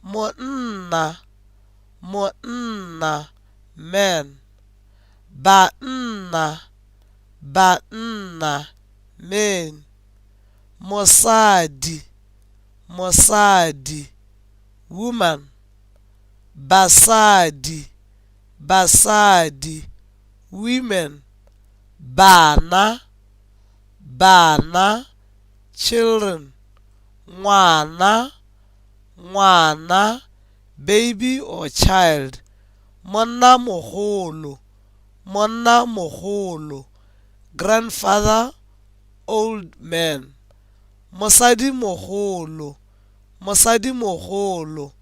monna, monna, man. Banna, banna, men. Mosadi, mosadi, woman. Basadi, basadi, women. Bana, bana, children. Ngwana, ngwana, baby or child. Monna mogolo, monna mogolo, grandfather, old man. Mosadi mogolo, mosadi mogolo,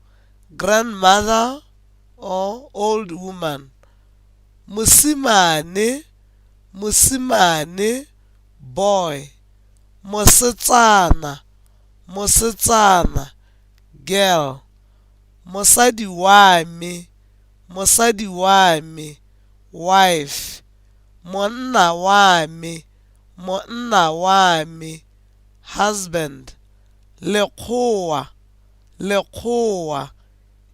grandmother or old woman. Mosimane, mosimane, boy. Mosetsana, mosetsana, girl. Mosadi wa me, mosadi wa me, wife. Monna wa me, monna wa me, husband. Lekgowa, lekgowa,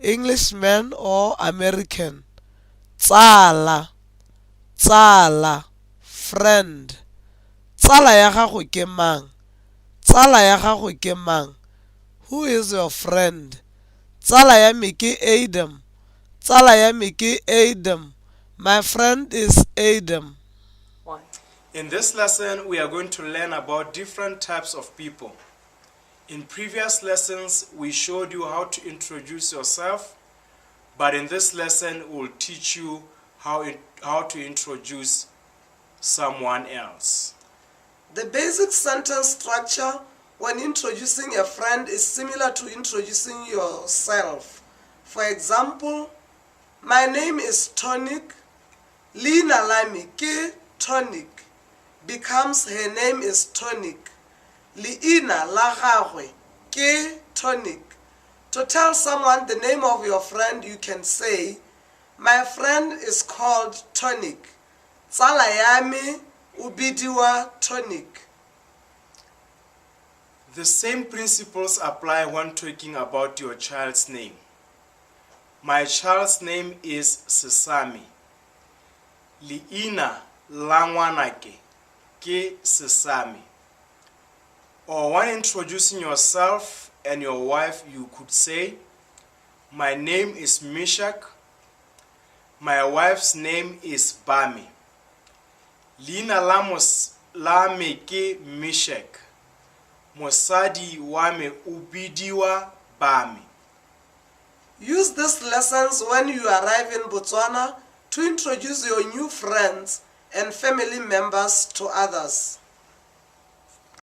Englishman or American. Tsala, tsala, friend. Tsala ya gago ke mang? Tsala ya gago ke mang? Who is your friend? Tsala ya me ke Adam. Tsala ya me ke Adam. My friend is Adam. In this lesson, we are going to learn about different types of people. In previous lessons, we showed you how to introduce yourself, but in this lesson, we'll teach you how to introduce someone else. The basic sentence structure when introducing a friend is similar to introducing yourself. For example, my name is Tonic. Lina lami ke Tonic becomes her name is Tonic. Liina la gagwe ke Tonic. To tell someone the name of your friend, you can say, my friend is called Tonic. Tsala ya me o bidiwa Tonic. The same principles apply when talking about your child's name. My child's name is Sesame. Liina la ngwanake ke Sesame. Or when introducing yourself and your wife, you could say, my name is Meshach. My wife's name is Bami. Lina la me ke Meshach. Mosadi wa me ubidiwa Bami. Use these lessons when you arrive in Botswana to introduce your new friends and family members to others.